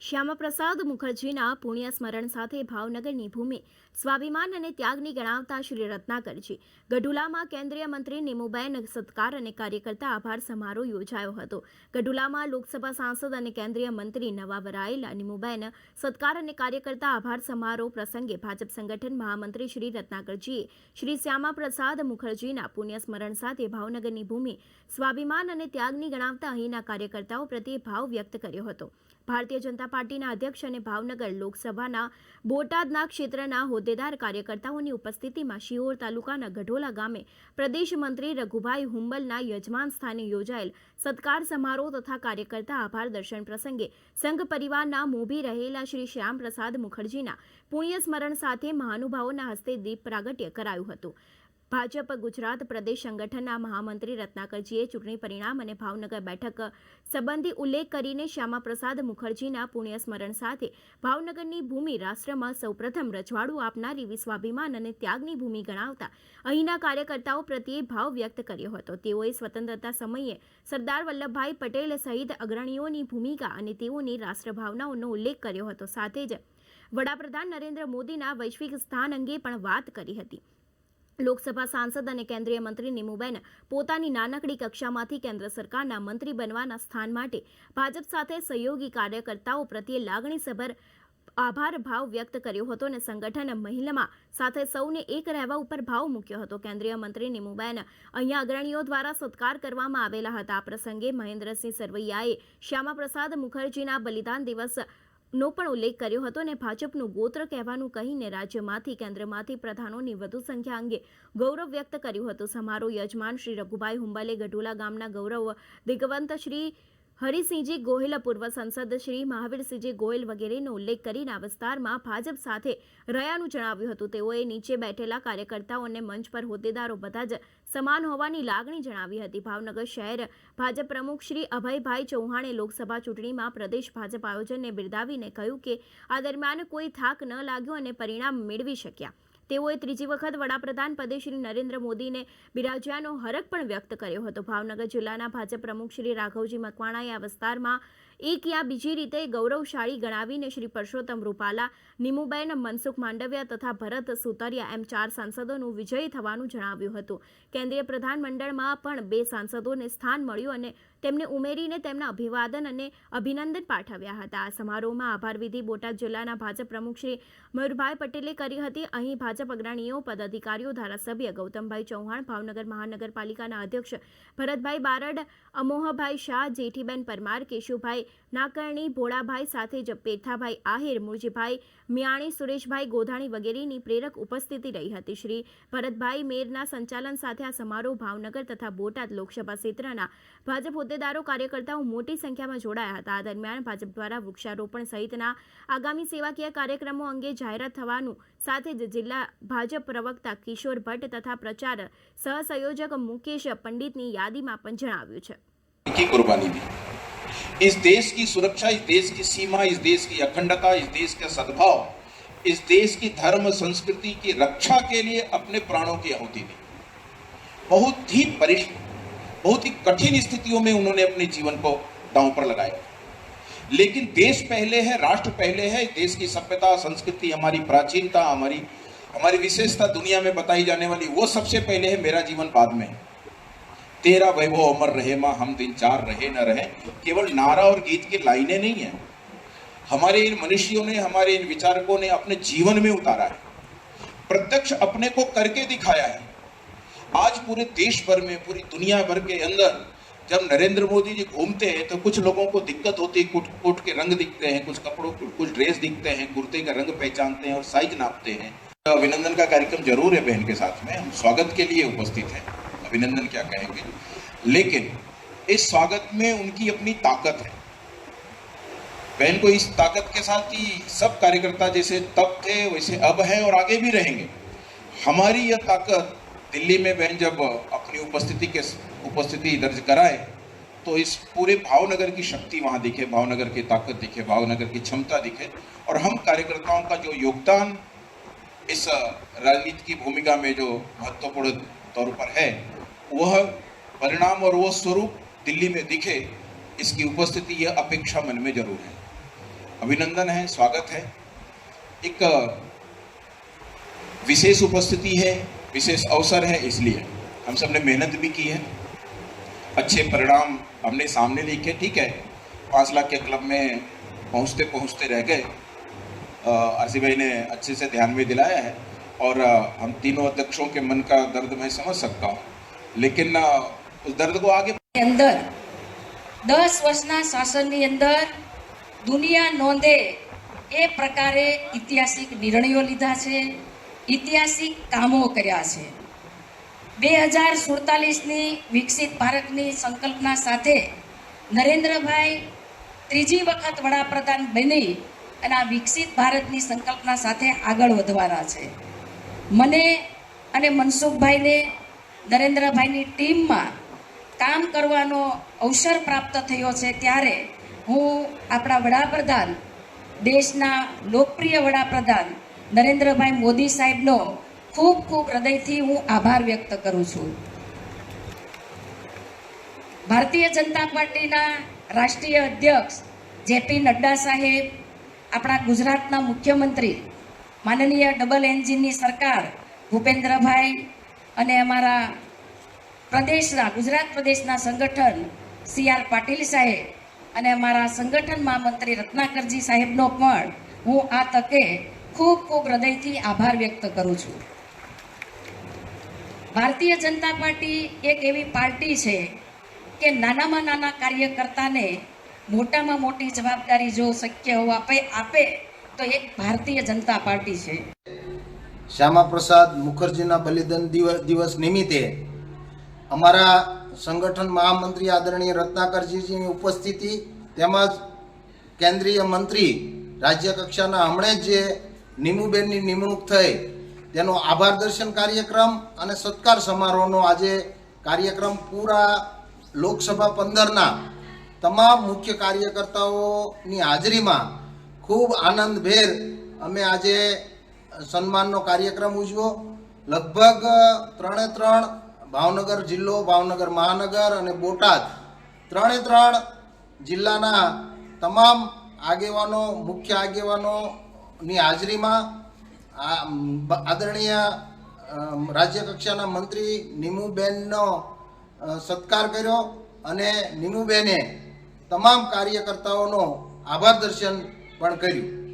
શ્યામાપ્રસાદ મુખર્જીના પુણ્ય સ્મરણ સાથે ભાવનગરની ભૂમિ સ્વાભિમાન અને ત્યાગની ગણાવતા શ્રી રત્નાકરજી ગઢુલામાં કેન્દ્રીય મંત્રી નીમુબેન સત્કાર અને કાર્યકર્તા આભાર સમારોહ યોજાયો હતો। ગઢુલામાં લોકસભા સાંસદ અને કેન્દ્રીય મંત્રી નવા વરાયેલા નીમુબેન સત્કાર અને કાર્યકર્તા આભાર સમારોહ પ્રસંગે ભાજપ સંગઠન મહામંત્રી શ્રી રત્નાકરજીએ શ્રી શ્યામાપ્રસાદ મુખર્જીના પુણ્ય સ્મરણ સાથે ભાવનગરની ભૂમિ સ્વાભિમાન અને ત્યાગની ગણાવતા અહીંના કાર્યકર્તાઓ પ્રત્યે ભાવ વ્યક્ત કર્યો હતો। ભારતીય જનતા પાર્ટીના અધ્યક્ષ અને ભાવનગર લોકસભાના બોટાદના ક્ષેત્રના હોદ્દેદાર કાર્યકર્તાઓની ઉપસ્થિતિમાં શિહોર તાલુકાના ગઢોલા ગામે પ્રદેશ મંત્રી રઘુભાઈ હુંબલના યજમાન સ્થાને યોજાયેલ સત્કાર સમારોહ તથા કાર્યકર્તા આભાર દર્શન પ્રસંગે સંઘ પરિવારના મોભી રહેલા શ્રી શ્યામપ્રસાદ મુખર્જીના પુણ્ય સ્મરણ સાથે મહાનુભાવોના હસ્તે દીપ પ્રાગટ્ય કરાયું હતું। ભાજપ ગુજરાત પ્રદેશ સંગઠનના મહામંત્રી રત્નાકરજીએ ચૂંટણી પરિણામ અને ભાવનગર બેઠક સંબંધી ઉલ્લેખ કરીને શ્યામાપ્રસાદ મુખર્જીના પુણ્ય સ્મરણ સાથે ભાવનગરની ભૂમિ રાષ્ટ્રમાં સૌપ્રથમ રજવાડું આપનારી સ્વાભિમાન અને ત્યાગની ભૂમિ ગણાવતા અહીંના કાર્યકર્તાઓ પ્રત્યે ભાવ વ્યક્ત કર્યો હતો। તેઓએ સ્વતંત્રતા સમયે સરદાર વલ્લભભાઈ પટેલ સહિત અગ્રણીઓની ભૂમિકા અને તેઓની રાષ્ટ્રભાવનાઓનો ઉલ્લેખ કર્યો હતો। સાથે જ વડાપ્રધાન નરેન્દ્ર મોદીના વૈશ્વિક સ્થાન અંગે પણ વાત કરી હતી। લોકસભા સાંસદ અને કેન્દ્રીય મંત્રી નીમુબેન પોતાની નાનકડી કક્ષામાંથી કેન્દ્ર સરકારના મંત્રી બનવાના સ્થાન માટે ભાજપ સાથે સહયોગી કાર્યકર્તાઓ પ્રત્યે લાગણીસભર આભાર ભાવ વ્યક્ત કર્યો હતો અને સંગઠન મહિલામાં સાથે સૌને એક રહેવા ઉપર ભાવ મૂક્યો હતો। કેન્દ્રીય મંત્રી નીમુબેન અહીંયા અગ્રણીઓ દ્વારા સત્કાર કરવામાં આવેલા હતા। આ પ્રસંગે મહેન્દ્રસિંહ સરવૈયાએ શ્યામાપ્રસાદ મુખર્જીના બલિદાન દિવસ નો પણ ઉલ્લેખ કર્યો હતો અને ભાજપનું ગોત્ર કહેવાનું કહીને રાજ્યમાંથી કેન્દ્રમાંથી પ્રધાનોની વધુ સંખ્યા અંગે ગૌરવ વ્યક્ત કર્યું હતું। સમારોહ યજમાન શ્રી રઘુભાઈ હુંબલે ગઢુલા ગામના ગૌરવ દિગ્વંત શ્રી હરિસિંહજી ગોહિલ, પૂર્વ સંસદ શ્રી મહાવીરસિંહજી ગોહિલ વગેરેનો ઉલ્લેખ કરીને આ વિસ્તારમાં ભાજપ સાથે રહ્યાનું જણાવ્યું હતું। તેઓએ નીચે બેઠેલા કાર્યકર્તાઓને મંચ પર હોદ્દેદારો બધા જ સમાન હોવાની લાગણી જણાવી હતી। ભાવનગર શહેર ભાજપ પ્રમુખ શ્રી અભયભાઈ ચૌહાણે લોકસભા ચૂંટણીમાં પ્રદેશ ભાજપ આયોજનને બિરદાવીને કહ્યું કે આ દરમિયાન કોઈ થાક ન લાગ્યો અને પરિણામ મેળવી શક્યા। તેઓએ ત્રીજી વખત વડાપ્રધાન પદે શ્રી નરેન્દ્ર મોદીને બિરાજ્યાનો હરખ પણ વ્યક્ત કર્યો હતો। ભાવનગર જિલ્લાના ભાજપ પ્રમુખ શ્રી રાઘવજી મકવાણાએ આ વિસ્તારમાં એક યા બીજી રીતે ગૌરવશાળી ગણાવીને શ્રી પરસોત્તમ રૂપાલા, નીમુબેન, મનસુખ માંડવિયા તથા ભરત સુતરિયા એમ 4 સાંસદોનું વિજયી થવાનું જણાવ્યું હતું। કેન્દ્રીય પ્રધાનમંડળમાં પણ 2 સાંસદોને સ્થાન મળ્યું અને તેમને ઉમેરીને તેમના અભિવાદન અને અભિનંદન પાઠવ્યા હતા। આ સમારોહમાં આભાર વિધિ બોટાદ જિલ્લાના ભાજપ પ્રમુખ શ્રી મયુરભાઈ પટેલે કરી હતી। અહીં ભાજપ અગ્રણીઓ, પદાધિકારીઓ, ધારાસભ્ય ગૌતમભાઈ ચૌહાણ, ભાવનગર મહાનગરપાલિકાના અધ્યક્ષ ભરતભાઈ બારડ, અમોહભાઈ શાહ, જેઠીબેન પરમાર, કેશુભાઈ નાકર્ણી, ભોળાભાઈ સાથે જ પેથાભાઈ આહિર, મુરજીભાઈ મિયાણી, સુરેશભાઈ ગોધાણી વગેરેની પ્રેરક ઉપસ્થિતિ રહી હતી। શ્રી ભરતભાઈ મેરના સંચાલન સાથે આ સમારોહ ભાવનગર તથા બોટાદ લોકસભા ક્ષેત્રના ભાજપ હોદ્દેદારો, કાર્યકર્તાઓ મોટી સંખ્યામાં જોડાયા હતા। આ દરમિયાન ભાજપ દ્વારા વૃક્ષારોપણ સહિતના આગામી સેવાકીય કાર્યક્રમો અંગે જાહેરાત થવાનું સાથે જ જિલ્લા ભાજપ પ્રવક્તા કિશોર ભટ્ટ તથા પ્રચાર સહસંયોજક મુકેશ પંડિતની યાદીમાં પણ જણાવ્યું છે। इस देश की सुरक्षा, इस देश की सीमा, इस देश की अखंडता, इस देश का सद्भाव, इस देश की धर्म संस्कृति की रक्षा के लिए अपने प्राणों की आहुति दी। बहुत ही बहुत ही कठिन स्थितियों में उन्होंने अपने जीवन को दांव पर लगाया। लेकिन देश पहले है, राष्ट्र पहले है। देश की सभ्यता, संस्कृति, हमारी प्राचीनता, हमारी विशेषता दुनिया में बताई जाने वाली वो सबसे पहले है, मेरा जीवन बाद में है। तेरा वैभव अमर रहे माँ, हम दिन 4 रहे न रहे, केवल नारा और गीत की लाइनें नहीं है, हमारे इन मनुष्यों ने, हमारे इन विचारकों ने अपने जीवन में उतारा है, प्रत्यक्ष अपने को करके दिखाया है। आज पूरे देश भर में, पूरी दुनिया भर के अंदर जब नरेंद्र मोदी जी घूमते हैं तो कुछ लोगों को दिक्कत होती है, कोट के रंग दिखते हैं, कुछ कपड़ों कुछ ड्रेस दिखते हैं, कुर्ते का रंग पहचानते हैं और साइज नापते हैं। अभिनंदन का कार्यक्रम जरूर है बहन के साथ में, हम स्वागत के लिए उपस्थित हैं, अभिनंदन क्या कहेंगे, लेकिन इस स्वागत में उनकी अपनी ताकत है। बहन को इस ताकत के साथ कि सब कार्यकर्ता जैसे तब थे वैसे अब हैं और आगे भी रहेंगे। हमारी यह ताकत दिल्ली में बहन जब अपनी उपस्थिति दर्ज कराए तो इस पूरे भावनगर की शक्ति वहाँ दिखे, भावनगर की ताकत दिखे, भावनगर की क्षमता दिखे और हम कार्यकर्ताओं का जो योगदान इस राजनीति की भूमिका में जो महत्वपूर्ण तौर पर है वह परिणाम और वह स्वरूप दिल्ली में दिखे, इसकी उपस्थिति यह अपेक्षा मन में जरूर है। अभिनंदन है, स्वागत है। एक विशेष उपस्थिति है, विशेष अवसर है, इसलिए हम सब ने मेहनत भी की है, अच्छे परिणाम हमने सामने लिखे। ठीक है, 5 लाख के क्लब में पहुंचते पहुंचते रह गए। आरसी भाई ने अच्छे से ध्यान में दिलाया है और हम तीनों अध्यक्षों के मन का दर्द मैं समझ सकता हूँ, लेकिन उस दर्द को आगे अंदर 10 વર્ષના શાસનની અંદર દુનિયા નોંધે એ પ્રકારે ઐતિહાસિક નિર્ણયો લીધા છે, ઐતિહાસિક કામો કર્યા છે। 2047ની વિકસિત ભારતની સંકલ્પના સાથે નરેન્દ્રભાઈ ત્રીજી વખત વડાપ્રધાન બની અને આ વિકસિત ભારતની સંકલ્પના સાથે આગળ વધવાના છે। મને અને મનસુખભાઈને નરેન્દ્રભાઈની ટીમમાં કામ કરવાનો અવસર પ્રાપ્ત થયો છે, ત્યારે હું આપણા વડાપ્રધાન, દેશના લોકપ્રિય વડાપ્રધાન નરેન્દ્રભાઈ મોદી સાહેબનો ખૂબ ખૂબ હૃદયથી હું આભાર વ્યક્ત કરું છું। ભારતીય જનતા પાર્ટીના રાષ્ટ્રીય અધ્યક્ષ જેપી નડ્ડા સાહેબ, આપણા ગુજરાતના મુખ્યમંત્રી માનનીય ડબલ એન્જિનની સરકાર ભૂપેન્દ્રભાઈ અને અમારા પ્રદેશના ગુજરાત પ્રદેશના સંગઠન CR પાટીલ સાહેબ અને અમારા સંગઠન મહામંત્રી રત્નાકરજી સાહેબનો પણ હું આ તકે ખૂબ ખૂબ હૃદયથી આભાર વ્યક્ત કરું છું। ભારતીય જનતા પાર્ટી એક એવી પાર્ટી છે કે નાનામાં નાના કાર્યકર્તાને મોટામાં મોટી જવાબદારી જો શક્ય હોય આપે તો એક ભારતીય જનતા પાર્ટી છે। શ્યામા પ્રસાદ મુખર્જીના બલિદાન દિવસ નિમિત્તે અમારા સંગઠન મહામંત્રી આદરણીય રત્નાકરજીની ઉપસ્થિતિ તેમજ કેન્દ્રીય મંત્રી રાજ્ય કક્ષાના હમણાં જ જે નીમુબેનની નિમણૂક થઈ તેનો આભાર દર્શન કાર્યક્રમ અને સત્કાર સમારોહનો આજે કાર્યક્રમ પૂરા લોકસભા 15ના તમામ મુખ્ય કાર્યકર્તાઓની હાજરીમાં ખૂબ આનંદભેર અમે આજે સન્માનનો કાર્યક્રમ ઉજવ્યો। લગભગ 3 ભાવનગર જિલ્લો, ભાવનગર મહાનગર અને બોટાદ 3 જિલ્લાના તમામ આગેવાનો, મુખ્ય આગેવાનોની હાજરીમાં આદરણીય રાજ્ય કક્ષાના મંત્રી નીમુબેનનો સત્કાર કર્યો અને નીમુબેને તમામ કાર્યકર્તાઓનો આભાર દર્શન પણ કર્યું।